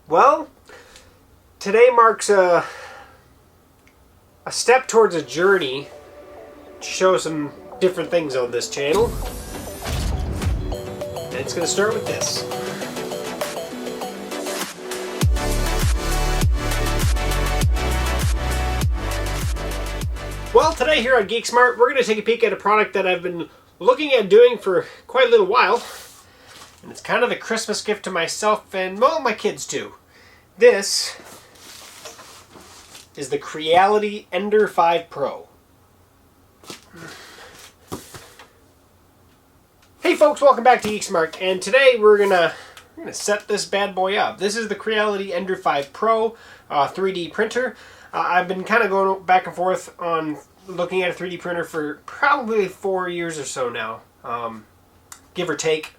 Well, today marks a step towards a journey to show some different things on this channel. And it's going to start with this. Well, today here on GeekSmart, we're going to take a peek at a product that I've been looking at doing for quite a little while. And it's kind of a Christmas gift to myself and, well, my kids too. This is the Creality Ender 5 Pro. Hey folks, welcome back to GeekSmart, and today we're gonna set this bad boy up. This is the Creality Ender 5 Pro 3D printer. I've been kind of going back and forth on looking at a 3D printer for probably 4 years or so now, give or take.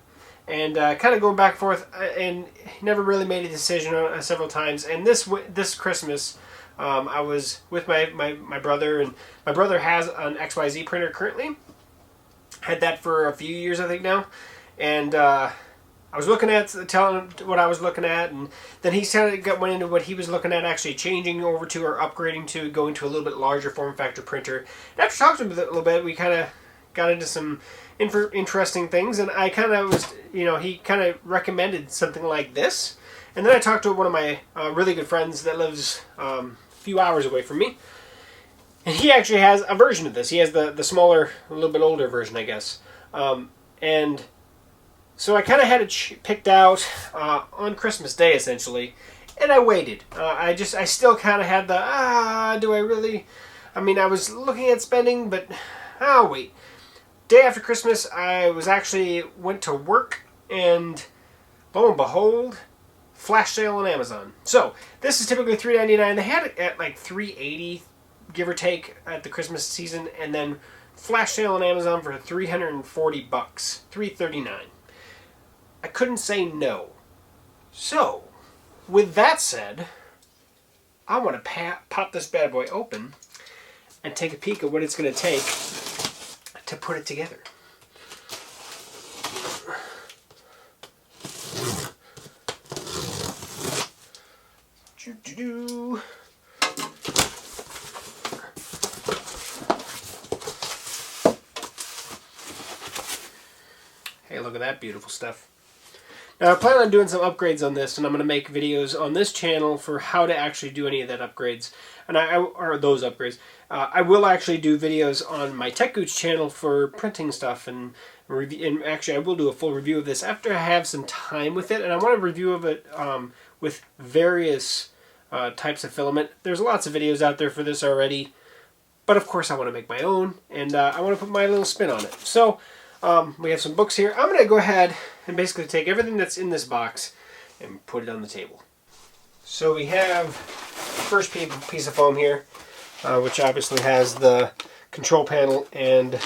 And kind of going back and forth, and never really made a decision on it several times. And this Christmas, I was with my brother, and my brother has an XYZ printer currently. Had that for a few years, I think now. And I was looking at, telling him what I was looking at, and then he went into what he was looking at, actually changing over to or upgrading to going to a little bit larger form factor printer. And after talking to him a little bit, we kind of got into some interesting things, and I kind of was, he kind of recommended something like this, and then I talked to one of my really good friends that lives a few hours away from me, and he actually has a version of this. He has the smaller, a little bit older version, I guess, and so I kind of had it picked out on Christmas Day, essentially, and I waited. I still kind of had the, do I really, I mean, I was looking at spending, but I'll wait. Day after Christmas, I went to work, and lo and behold, flash sale on Amazon. So this is typically $3.99. They had it at like $3.80, give or take, at the Christmas season, and then flash sale on Amazon for $340, $339. I couldn't say no. So, with that said, I want to pop this bad boy open and take a peek at what it's going to take to put it together. Hey, look at that beautiful stuff. Now I plan on doing some upgrades on this, and I'm going to make videos on this channel for how to actually do any of that upgrades, or those upgrades. I will actually do videos on my Tech Gooch channel for printing stuff, and actually I will do a full review of this after I have some time with it, and I want a review of it with various types of filament. There's lots of videos out there for this already, but of course I want to make my own, and I want to put my little spin on it. So we have some books here. I'm going to go ahead and basically take everything that's in this box and put it on the table. So we have the first piece of foam here, which obviously has the control panel and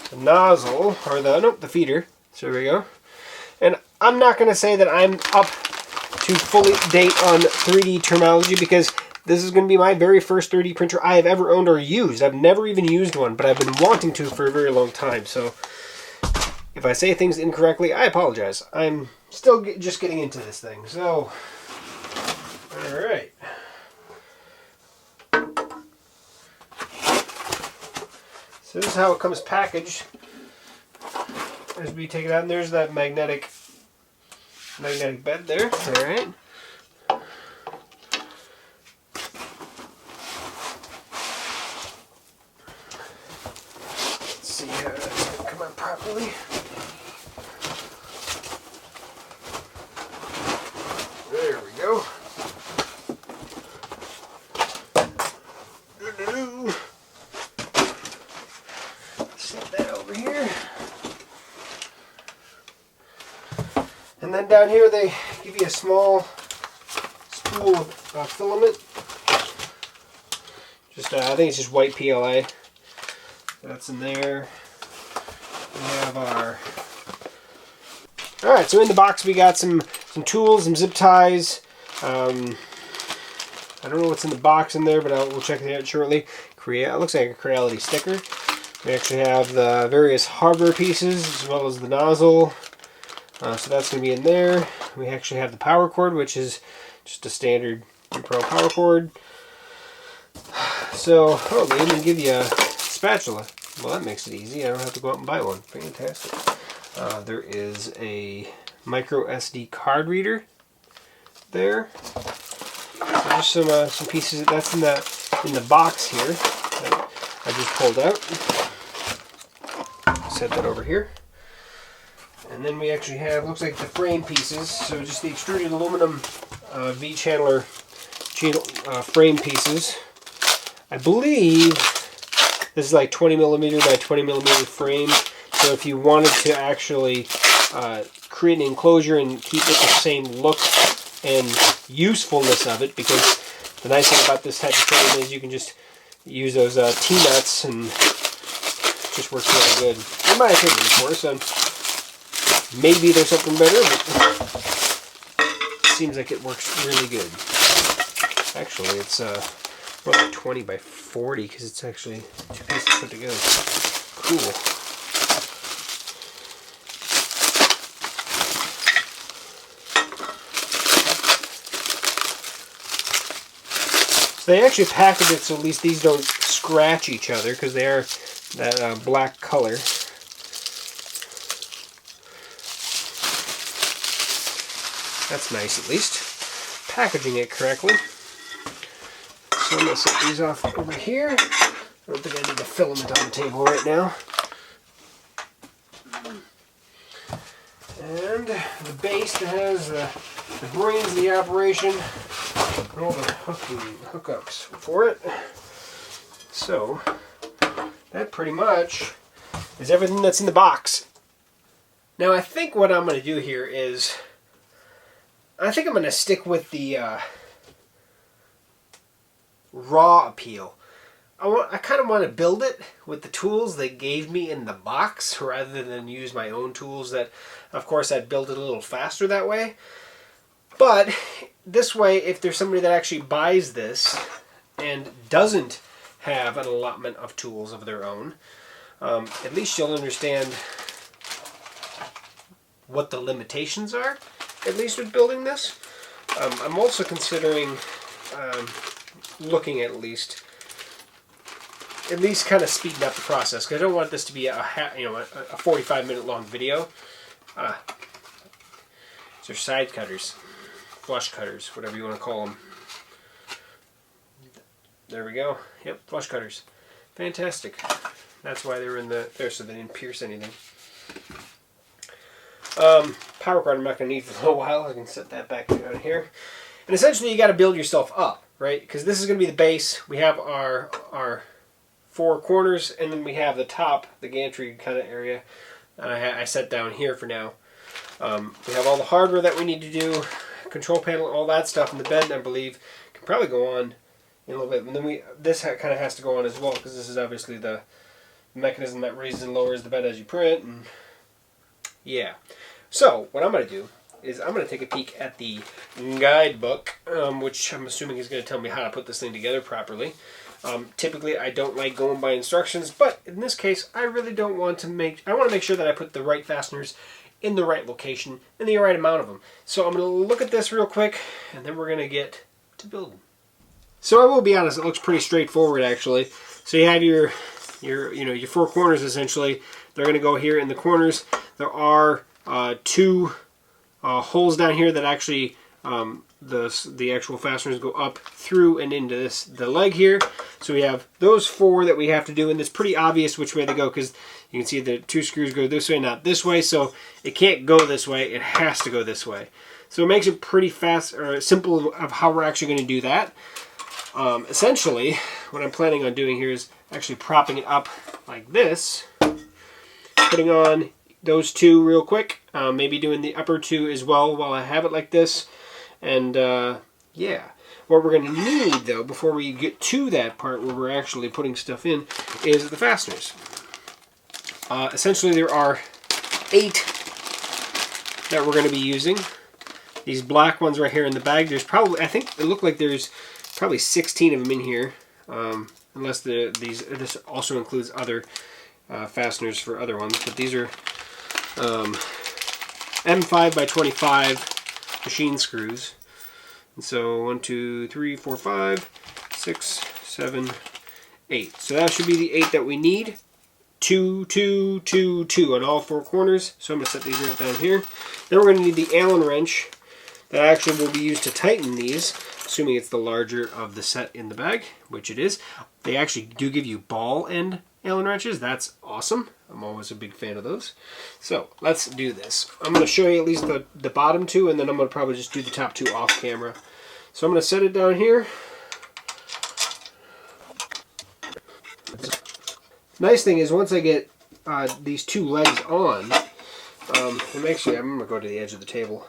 the nozzle, or the feeder. So there we go. And I'm not going to say that I'm up to fully date on 3D terminology, because this is going to be my very first 3D printer I have ever owned or used. I've never even used one, but I've been wanting to for a very long time. So if I say things incorrectly, I apologize. I'm still just getting into this thing. So, alright. So this is how it comes packaged. As we take it out, and there's that magnetic bed there. Alright. Let's see how that's going to come out properly. There we go. Set that over here. And then down here they give you a small spool of filament. I think it's just white PLA. That's in there. We have our... Alright, so in the box we got some tools, some zip ties. I don't know what's in the box in there, but we'll check it out shortly. It looks like a Creality sticker. We actually have the various hardware pieces, as well as the nozzle. So that's going to be in there. We actually have the power cord, which is just a standard Pro power cord. So, oh, they even give you a spatula. Well, that makes it easy. I don't have to go out and buy one. Fantastic. There is a micro SD card reader there. So just some pieces. That's in the box here that I just pulled out. Set that over here. And then we actually have, looks like the frame pieces. So just the extruded aluminum V-channeler frame pieces. I believe this is like 20 millimeter by 20 millimeter frame. So if you wanted to actually create an enclosure and keep it the same look and usefulness of it, because the nice thing about this type of frame is you can just use those T-nuts and it just works really good. In my opinion, of course. Maybe there's something better, but it seems like it works really good. Actually, it's more like 20 by 40 because it's actually two pieces put together. Cool. So they actually package it so at least these don't scratch each other because they are that black color. That's nice, at least. Packaging it correctly. So I'm going to set these off over here. I don't think I need the filament on the table right now. And the base that has the brains of the operation and all the hookups for it. So that pretty much is everything that's in the box. Now I think what I'm going to do here is I think I'm going to stick with the raw appeal. I kind of want to build it with the tools they gave me in the box rather than use my own tools that, of course, I'd build it a little faster that way. But this way, if there's somebody that actually buys this and doesn't have an allotment of tools of their own, at least you'll understand what the limitations are, at least with building this. I'm also considering looking at least kind of speeding up the process, because I don't want this to be a 45-minute long video. These are side cutters, flush cutters, whatever you want to call them. There we go. Yep, flush cutters. Fantastic. That's why they were in there, so they didn't pierce anything. Power cord I'm not going to need for a little while. I can set that back down here. And essentially you got to build yourself up, right? Because this is going to be the base. We have our four corners, and then we have the top, the gantry kind of area. I set down here for now. We have all the hardware that we need to do, control panel, all that stuff, and the bed, I believe, can probably go on in a little bit. And then this kind of has to go on as well, because this is obviously the mechanism that raises and lowers the bed as you print. And yeah. So what I'm going to do is I'm going to take a peek at the guidebook, which I'm assuming is going to tell me how to put this thing together properly. Typically I don't like going by instructions, but in this case I really don't want to I want to make sure that I put the right fasteners in the right location and the right amount of them. So I'm going to look at this real quick and then we're going to get to building. So I will be honest, it looks pretty straightforward actually. So you have your four corners essentially. They're going to go here in the corners. There are two holes down here that actually the actual fasteners go up through and into the leg here. So we have those four that we have to do, and it's pretty obvious which way they go because you can see the two screws go this way, not this way. So it can't go this way; it has to go this way. So it makes it pretty fast or simple of how we're actually going to do that. Essentially, what I'm planning on doing here is actually propping it up like this, putting on those two real quick, maybe doing the upper two as well while I have it like this. And yeah, what we're going to need though before we get to that part where we're actually putting stuff in is the fasteners. Essentially there are 8 that we're going to be using. These black ones right here in the bag, there's probably, I think it looked like there's probably 16 of them in here, unless this also includes other fasteners for other ones, but these are M5 by 25 machine screws. And so 1, 2, 3, 4, 5, 6, 7, 8. So that should be the 8 that we need. 2, 2, 2, 2 on all 4 corners. So I'm going to set these right down here. Then we're going to need the Allen wrench that actually will be used to tighten these, assuming it's the larger of the set in the bag, which it is. They actually do give you ball end Allen wrenches. That's awesome. I'm always a big fan of those. So let's do this. I'm going to show you at least the bottom 2, and then I'm going to probably just do the top 2 off camera. So I'm going to set it down here. Nice thing is once I get these 2 legs on, and actually I'm going to go to the edge of the table.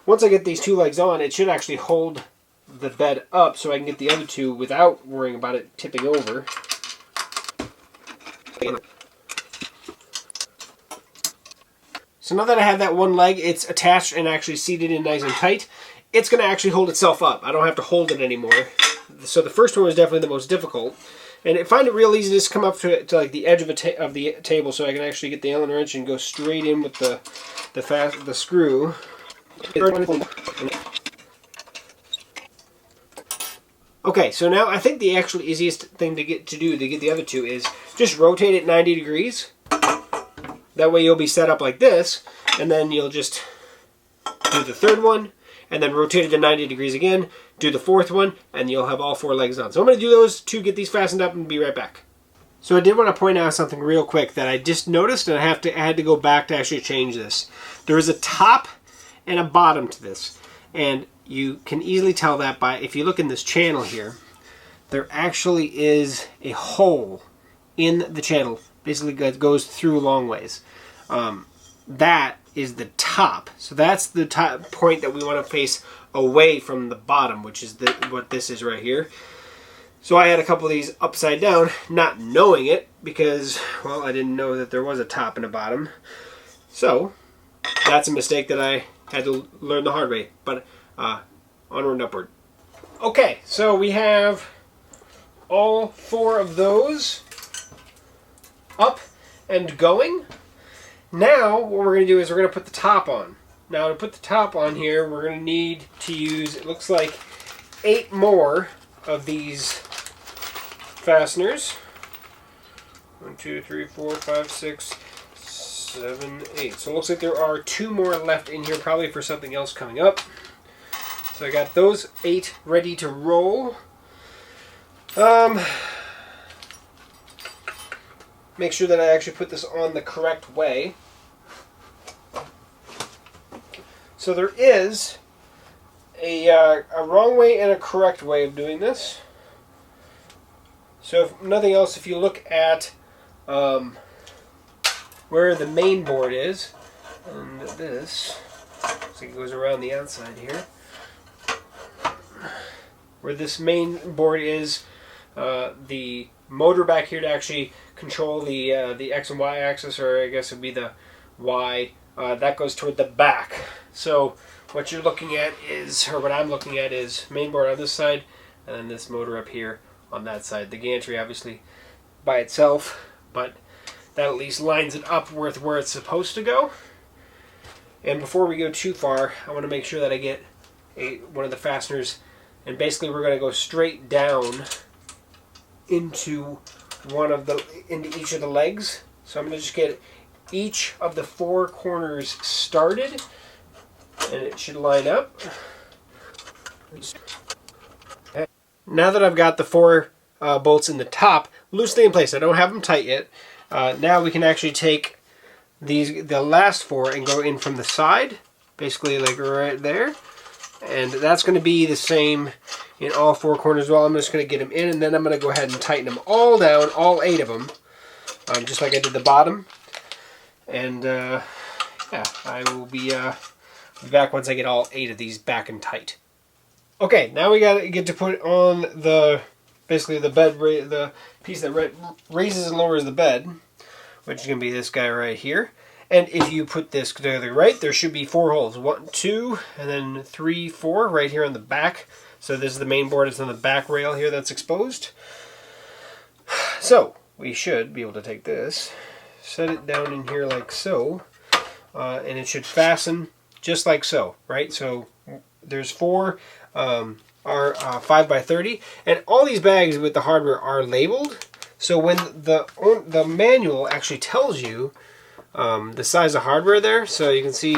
Once I get these 2 legs on, it should actually hold the bed up so I can get the other 2 without worrying about it tipping over. So now that I have that one leg, it's attached and actually seated in nice and tight, it's going to actually hold itself up. I don't have to hold it anymore. So the first one was definitely the most difficult. And I find it real easy to just come up to like the edge of the table so I can actually get the Allen wrench and go straight in with the screw. Okay, so now I think the actual easiest thing to get the other 2 is just rotate it 90 degrees. That way you'll be set up like this, and then you'll just do the 3rd one, and then rotate it to 90 degrees again, do the 4th one, and you'll have all 4 legs on. So I'm going to do those 2, get these fastened up, and be right back. So I did want to point out something real quick that I just noticed, and I had to go back to actually change this. There is a top and a bottom to this, and you can easily tell that by, if you look in this channel here, there actually is a hole in the channel. Basically it goes through long ways. That is the top. So that's the top point that we want to face away from the bottom, which is what this is right here. So I had a couple of these upside down, not knowing it, because, well, I didn't know that there was a top and a bottom. So that's a mistake that I had to learn the hard way. But onward and upward. Okay, so we have all 4 of those up and going. Now what we're going to do is we're going to put the top on. Now to put the top on here, we're going to need to use, it looks like, 8 more of these fasteners. 1, 2, 3, 4, 5, 6, 7, 8. So it looks like there are 2 more left in here, probably for something else coming up. So I got those 8 ready to roll. Make sure that I actually put this on the correct way. So there is a wrong way and a correct way of doing this. So if nothing else, if you look at where the main board is, and this, so it goes around the outside here, where this main board is, the motor back here to actually control the X and Y axis, or I guess it would be the Y, that goes toward the back. So what you're looking at is, or what I'm looking at is, main board on this side, and then this motor up here on that side. The gantry obviously by itself, but that at least lines it up with where it's supposed to go. And before we go too far, I want to make sure that I get one of the fasteners, and basically we're going to go straight down into into each of the legs. So I'm going to just get each of the 4 corners started, and it should line up. Now that I've got the 4 bolts in the top loosely in place, I don't have them tight yet. Now we can actually take the last 4 and go in from the side, basically like right there. And that's going to be the same in all 4 corners as well. I'm just going to get them in, and then I'm going to go ahead and tighten them all down, all 8 of them, just like I did the bottom. And yeah, I will be back once I get all 8 of these back and tight. Okay, now we got to get to put on basically the bed, the piece that raises and lowers the bed, which is going to be this guy right here. And if you put this to the right, there should be 4 holes. 1, 2, and then 3, 4 right here on the back. So this is the main board. It's on the back rail here that's exposed. So we should be able to take this, set it down in here like so, and it should fasten just like so, right? So there's 4 are 5 by 30, and all these bags with the hardware are labeled. So when the manual actually tells you the size of hardware there, so you can see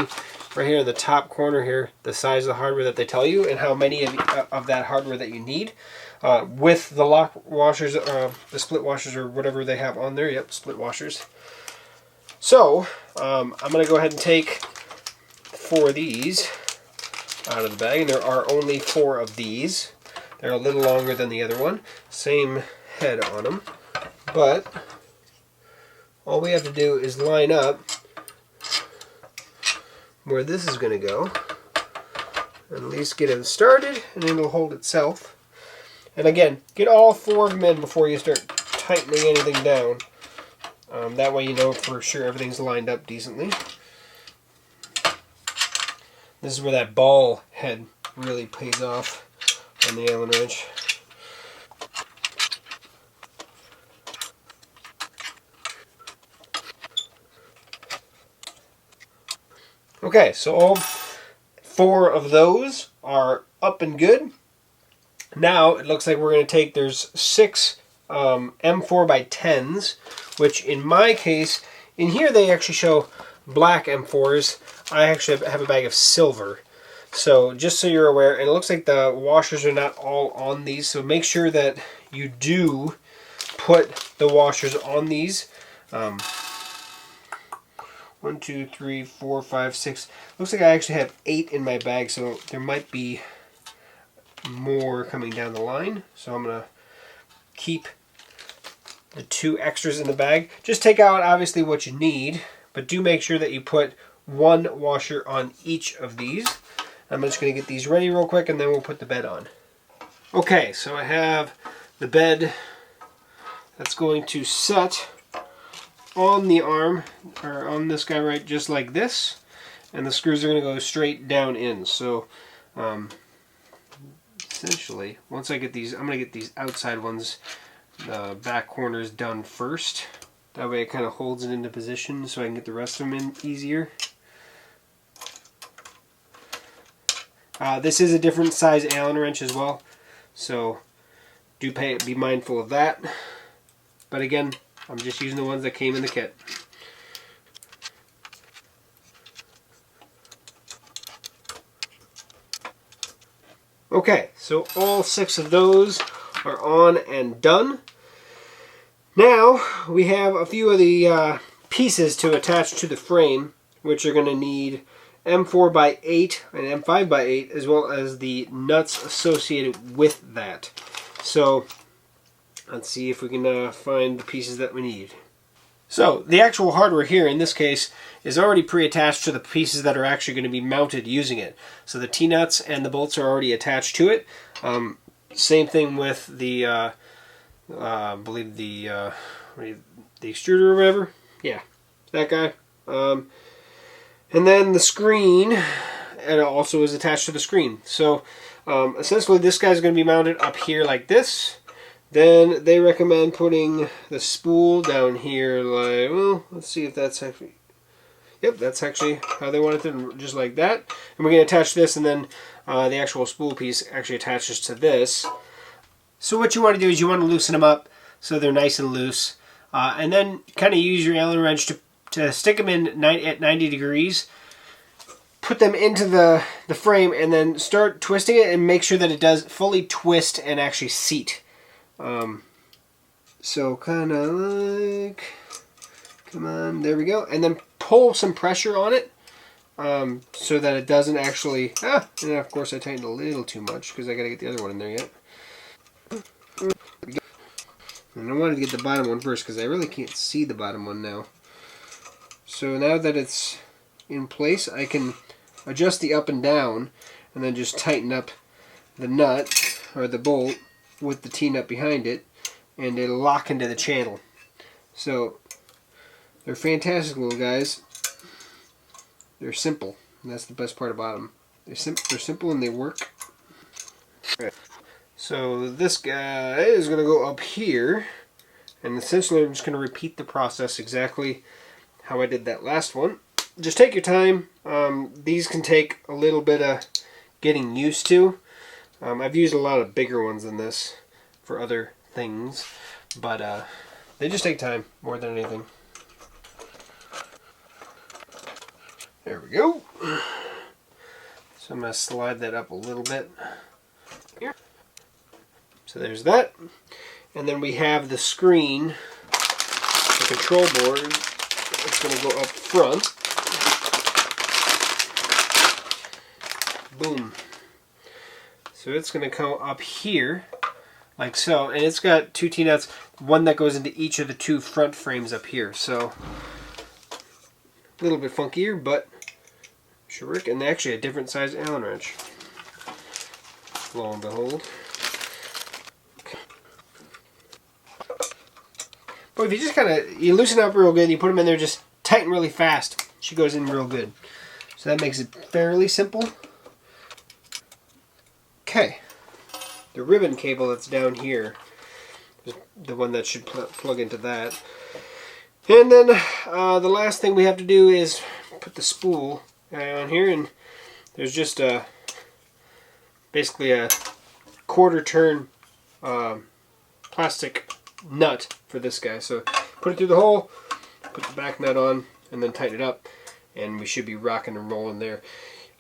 right here in the top corner here the size of the hardware that they tell you and how many of that hardware that you need. With the lock washers, the split washers or whatever they have on there. Yep, split washers. So I'm going to go ahead and take 4 of these out of the bag, and there are only 4 of these. They're a little longer than the other one. Same head on them, but all we have to do is line up where this is going to go, and at least get it started, and it'll hold itself. And again, get all 4 of them in before you start tightening anything down. That way you know for sure everything's lined up decently. This is where that ball head really pays off on the Allen wrench. Okay, so all 4 of those are up and good. Now it looks like we're going to take, there's 6 M4 by 10s, which in my case, in here they actually show black M4s. I actually have a bag of silver. So just so you're aware, and it looks like the washers are not all on these, so make sure that you do put the washers on these. 1, 2, 3, 4, 5, 6. Looks like I actually have 8 in my bag, so there might be more coming down the line. So I'm going to keep the 2 extras in the bag. Just take out obviously what you need, but do make sure that you put 1 washer on each of these. I'm just going to get these ready real quick and then we'll put the bed on. Okay, so I have the bed that's going to set on the arm, or on this guy right just like this, and the screws are going to go straight down in. So essentially, once I get these, I'm going to get these outside ones, the back corners done first. That way it kind of holds it into position so I can get the rest of them in easier. This is a different size Allen wrench as well, so do be mindful of that. But again, I'm just using the ones that came in the kit. Okay, so all 6 of those are on and done. Now we have a few of the pieces to attach to the frame, which are going to need M4 by 8 and M5 by 8, as well as the nuts associated with that. So let's see if we can find the pieces that we need. So the actual hardware here in this case is already pre-attached to the pieces that are actually going to be mounted using it. So the T-nuts and the bolts are already attached to it. Same thing with the I believe the extruder or whatever. Yeah, that guy. And then the screen, and it also is attached to the screen. So essentially this guy's going to be mounted up here like this. Then they recommend putting the spool down here like, well, let's see if that's actually, yep, that's actually how they want it to, just like that. And we're going to attach this, and then the actual spool piece actually attaches to this. So what you want to do is you want to loosen them up so they're nice and loose. And then kind of use your Allen wrench to stick them in at 90 degrees. Put them into the frame and then start twisting it and make sure that it does fully twist and actually seat. So kind of like, come on, there we go. And then pull some pressure on it so that it doesn't actually, and of course I tightened a little too much because I got to get the other one in there yet. And I wanted to get the bottom one first because I really can't see the bottom one now. So now that it's in place, I can adjust the up and down and then just tighten up the nut or the bolt with the T-nut behind it, and it'll lock into the channel. So they're fantastic little guys. They're simple, and that's the best part about them. They're simple and they work. Right. So this guy is going to go up here, and essentially I'm just going to repeat the process exactly how I did that last one. just take your time. These can take a little bit of getting used to. I've used a lot of bigger ones than this for other things, but they just take time more than anything. There we go. So I'm going to slide that up a little bit here. So there's that. And then we have the screen, the control board. It's going to go up front. Boom. So it's going to come up here, like so. And it's got two T-nuts, one that goes into each of the two front frames up here. So a little bit funkier, but should work. And actually a different size Allen wrench. Lo and behold. But if you just you loosen up real good, you put them in there, just tighten really fast. She goes in real good. So that makes it fairly simple. Okay. The ribbon cable that's down here is the one that should plug into that. And then the last thing we have to do is put the spool on here, and there's just basically a quarter turn plastic nut for this guy. So put it through the hole, put the back nut on, and then tighten it up, and we should be rocking and rolling there.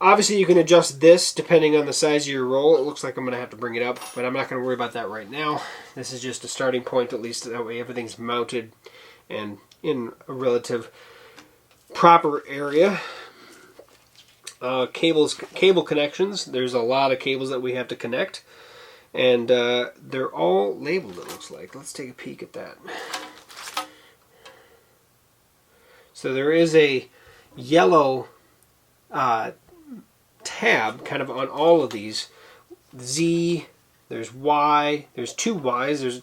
Obviously you can adjust this depending on the size of your roll. It looks like I'm going to have to bring it up, but I'm not going to worry about that right now. This is just a starting point, at least that way everything's mounted and in a relative proper area. Cable connections. There's a lot of cables that we have to connect, and they're all labeled, it looks like. Let's take a peek at that. So there is a yellow tab kind of on all of these. Z, there's Y, there's two Ys, there's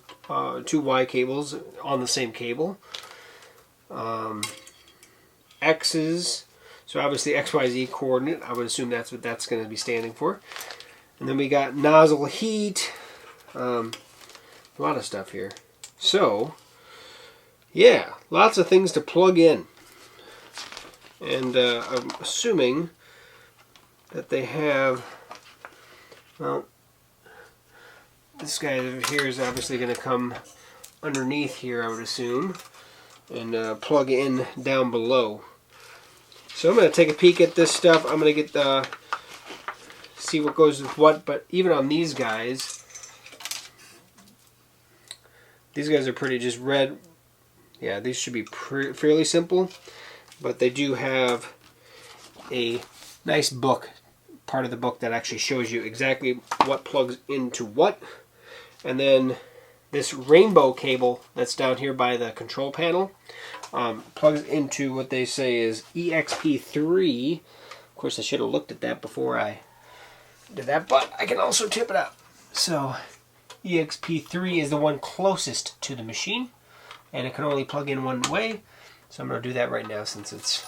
two Y cables on the same cable. X's, so obviously XYZ coordinate, I would assume that's what that's going to be standing for. And then we got nozzle heat, a lot of stuff here. So, yeah, lots of things to plug in. And I'm assuming that they have, well, this guy over here is obviously going to come underneath here, I would assume, and plug in down below. So I'm going to take a peek at this stuff. I'm going to get see what goes with what, but even on these guys are pretty just red. Yeah, these should be fairly simple, but they do have a nice book, part of the book that actually shows you exactly what plugs into what. And then this rainbow cable that's down here by the control panel plugs into what they say is EXP3. Of course, I should have looked at that before I did that, but I can also tip it up. So EXP3 is the one closest to the machine, and it can only plug in one way. So I'm going to do that right now since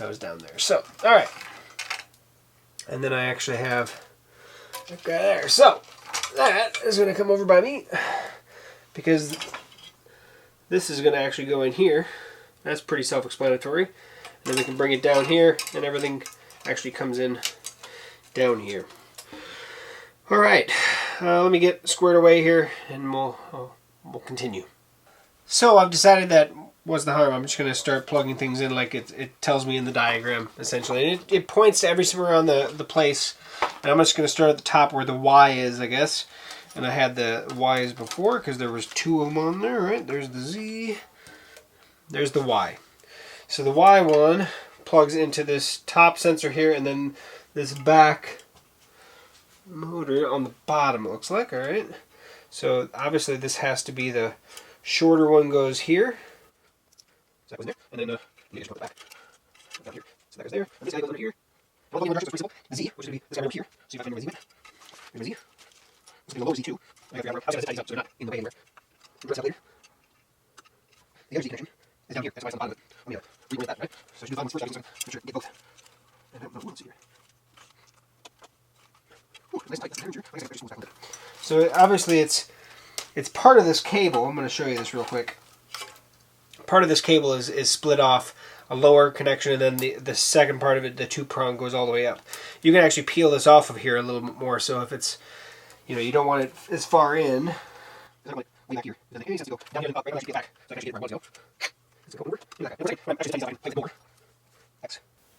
I was down there. So, all right. And then I actually have that guy there. So that is going to come over by me, because this is going to actually go in here. That's pretty self-explanatory. And then we can bring it down here, and everything actually comes in down here. All right, let me get squared away here, and we'll continue. So I've decided that what's the harm? I'm just going to start plugging things in like it tells me in the diagram, essentially. And it points to everywhere on the place. And I'm just going to start at the top where the Y is, I guess. And I had the Y's before because there was two of them on there, right? There's the Z. There's the Y. So the Y one plugs into this top sensor here, and then this back motor on the bottom, it looks like, alright? So obviously this has to be the shorter one goes here. So that goes there, and then you just put it back down here. So that goes there, and this guy goes over here. All the directions are pretty simple. The Z, which is going to be this guy over here. So you got to find where my Z went. Here's my Z. This is going to be the low Z2. I was going to set these up so they're not in the way anywhere. We'll dress out later. The other Z connection is down here. That's why it's on the bottom of it. I'm going to read that, right? So I should do the bottom ones first. I can make sure I get both. And I don't know, let's see here. Ooh, nice and tight. That's the temperature. So obviously it's part of this cable. I'm going to show you this real quick. Part of this cable is split off a lower connection, and then the second part of it, the 2-prong, goes all the way up. You can actually peel this off of here a little bit more, so if it's, you know, you don't want it as far in.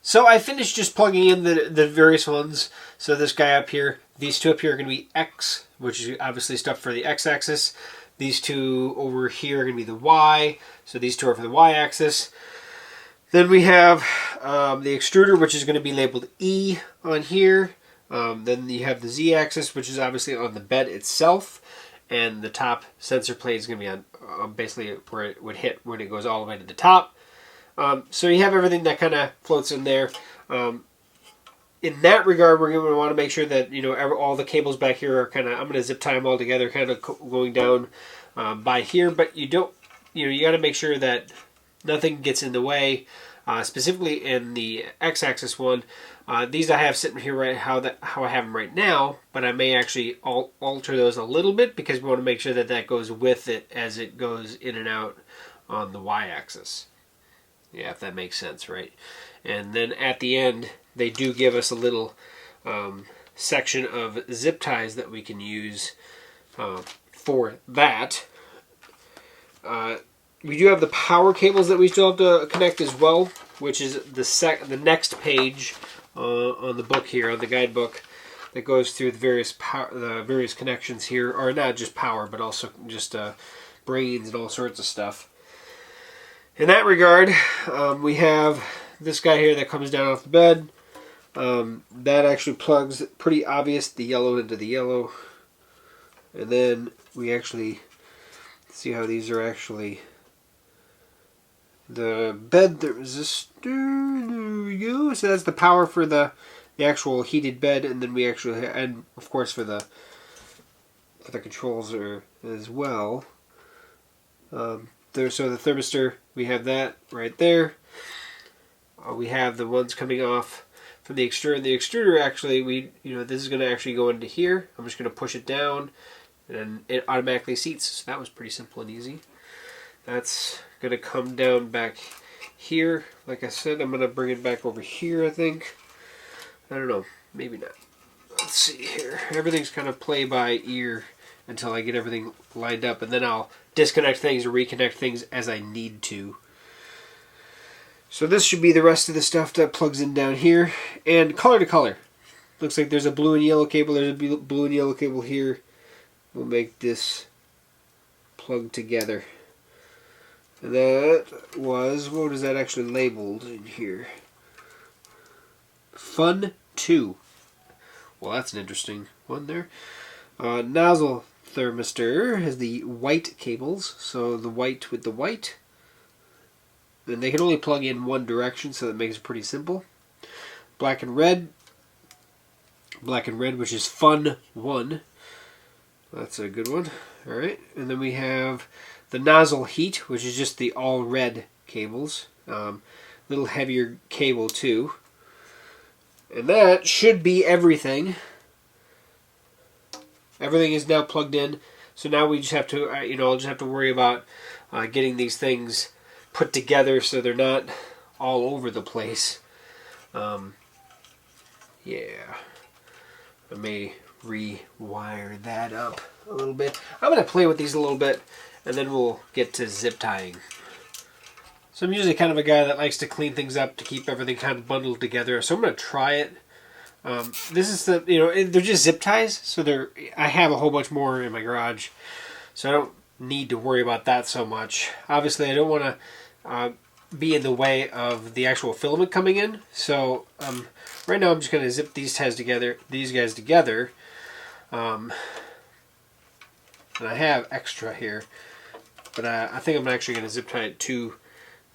So I finished just plugging in the various ones. So this guy up here, these two up here are going to be X, which is obviously stuff for the X-axis. These two over here are going to be the Y, so these two are for the Y-axis. Then we have the extruder, which is going to be labeled E on here. Then you have the Z-axis, which is obviously on the bed itself. And the top sensor plate is going to be on basically where it would hit when it goes all the way to the top. So you have everything that kind of floats in there. In that regard, we're going to want to make sure that, you know, all the cables back here are kind of, I'm going to zip tie them all together, kind of going down by here. But you don't, you know, you got to make sure that nothing gets in the way. Specifically in the X-axis one, these I have sitting here right how I have them right now, but I may actually alter those a little bit because we want to make sure that that goes with it as it goes in and out on the Y-axis. Yeah, if that makes sense, right? And then at the end, they do give us a little section of zip ties that we can use for that. We do have the power cables that we still have to connect as well, which is the next page on the book here, on the guidebook, that goes through the various connections here, or not just power, but also just brains and all sorts of stuff. In that regard, we have this guy here that comes down off the bed. That actually plugs, pretty obvious, the yellow into the yellow. And then we actually see how these are actually the bed resistor. There we go. So that's the power for the actual heated bed, and then we actually, and of course for the controls as well. So the thermistor, we have that right there. We have the ones coming off from the extruder. The extruder actually, this is going to actually go into here. I'm just going to push it down, and it automatically seats. So that was pretty simple and easy. That's going to come down back here. Like I said, I'm going to bring it back over here, I think. I don't know. Maybe not. Let's see here. Everything's kind of play by ear until I get everything lined up, and then I'll disconnect things or reconnect things as I need to. So this should be the rest of the stuff that plugs in down here. And color to color. Looks like there's a blue and yellow cable. There's a blue and yellow cable here. We'll make this plug together. And that was, what is that actually labeled in here? Fun 2. Well, that's an interesting one there. Nozzle Thermistor has the white cables, so the white with the white. And they can only plug in one direction, so that makes it pretty simple. Black and red, which is Fun 1. That's a good one. Alright, and then we have the nozzle heat, which is just the all red cables. Little heavier cable too. And that should be everything. Everything is now plugged in. So now we just have to, I'll just have to worry about getting these things put together so they're not all over the place. Yeah. I may rewire that up a little bit. I'm going to play with these a little bit, and then we'll get to zip tying. So I'm usually kind of a guy that likes to clean things up to keep everything kind of bundled together. So I'm going to try it. This is they're just zip ties. So I have a whole bunch more in my garage. So I don't need to worry about that so much. Obviously, I don't want to be in the way of the actual filament coming in. So right now I'm just going to zip these guys together. And I have extra here. But I think I'm actually going to zip tie it to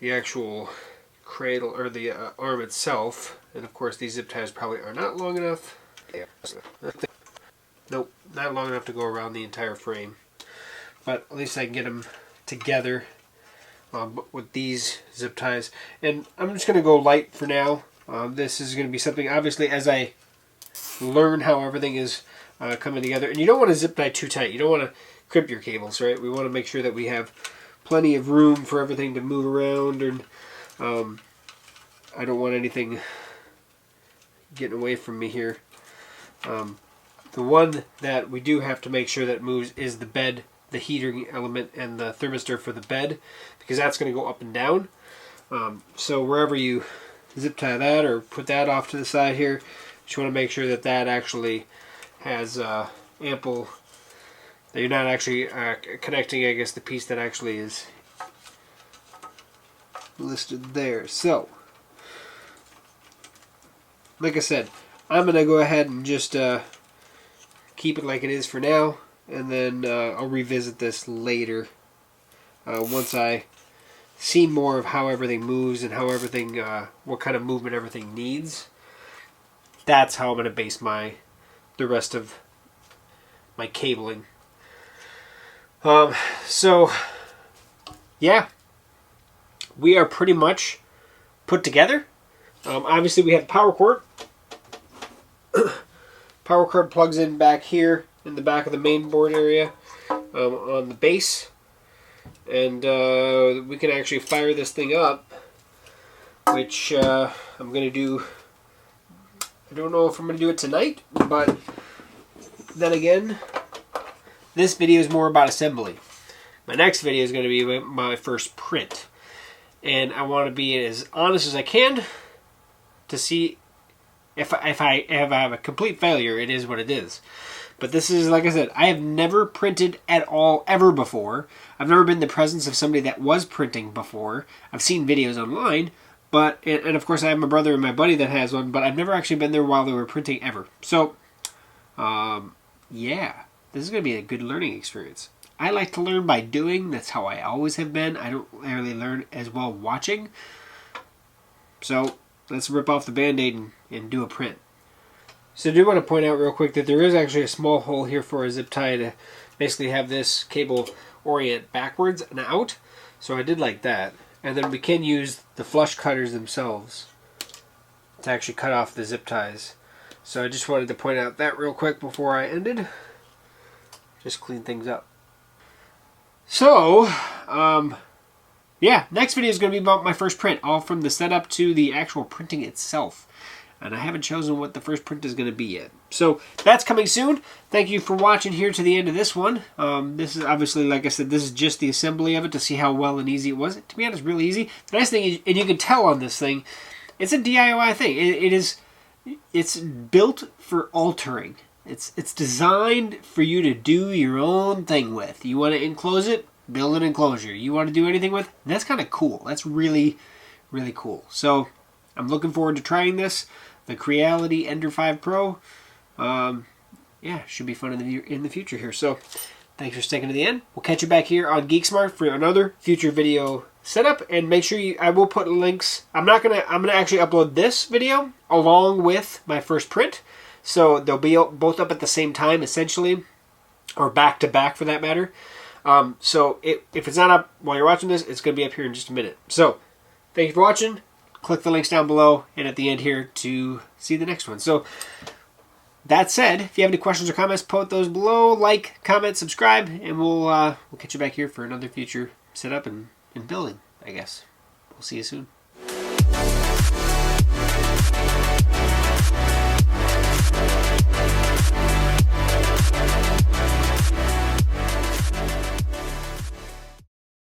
the actual cradle, or the arm itself. And of course these zip ties probably are not long enough. Nope, not long enough to go around the entire frame. But at least I can get them together with these zip ties. And I'm just going to go light for now. This is going to be something, obviously, as I learn how everything is coming together. And you don't want to zip tie too tight. You don't want to crimp your cables, right? We want to make sure that we have plenty of room for everything to move around. And I don't want anything getting away from me here. The one that we do have to make sure that moves is the bed, the heating element, and the thermistor for the bed, because that's going to go up and down. So wherever you zip tie that or put that off to the side here, you want to make sure that that actually has ample, that you're not actually connecting, I guess, the piece that actually is listed there. So, like I said, I'm going to go ahead and just keep it like it is for now, and then I'll revisit this later once I see more of how everything moves and how everything, what kind of movement everything needs. That's how I'm going to base the rest of my cabling. So, yeah, we are pretty much put together. Obviously, we have power cord. Power cord plugs in back here in the back of the main board area on the base. And we can actually fire this thing up, which I'm going to do. I don't know if I'm going to do it tonight, but then again, this video is more about assembly. My next video is going to be my first print. And I want to be as honest as I can to see if I have a complete failure, it is what it is. But this is, like I said, I have never printed at all ever before. I've never been in the presence of somebody that was printing before. I've seen videos online, but and of course I have my brother and my buddy that has one, but I've never actually been there while they were printing ever. So, yeah, this is going to be a good learning experience. I like to learn by doing. That's how I always have been. I don't really learn as well watching. So, let's rip off the Band-Aid and do a print. So I do want to point out real quick that there is actually a small hole here for a zip tie to basically have this cable orient backwards and out. So I did like that. And then we can use the flush cutters themselves to actually cut off the zip ties. So I just wanted to point out that real quick before I ended. Just clean things up. So, yeah, next video is going to be about my first print, all from the setup to the actual printing itself. And I haven't chosen what the first print is going to be yet. So, that's coming soon. Thank you for watching here to the end of this one. This is obviously, like I said, this is just the assembly of it to see how well and easy it was. To be honest, really easy. The nice thing is, and you can tell on this thing, it's a DIY thing. It's built for altering. It's designed for you to do your own thing with. You want to enclose it, build an enclosure. You want to do anything with, that's kind of cool. That's really, really cool. So I'm looking forward to trying this. The Creality Ender 5 Pro. Yeah, should be fun in the future here. So thanks for sticking to the end. We'll catch you back here on GeekSmart for another future video setup. And make sure I will put links. I'm gonna actually upload this video along with my first print. So they'll be both up at the same time, essentially, or back to back for that matter. So if it's not up while you're watching this, it's going to be up here in just a minute. So thank you for watching. Click the links down below and at the end here to see the next one. So that said, if you have any questions or comments, put those below. Like, comment, subscribe, and we'll catch you back here for another future setup and building, I guess. We'll see you soon.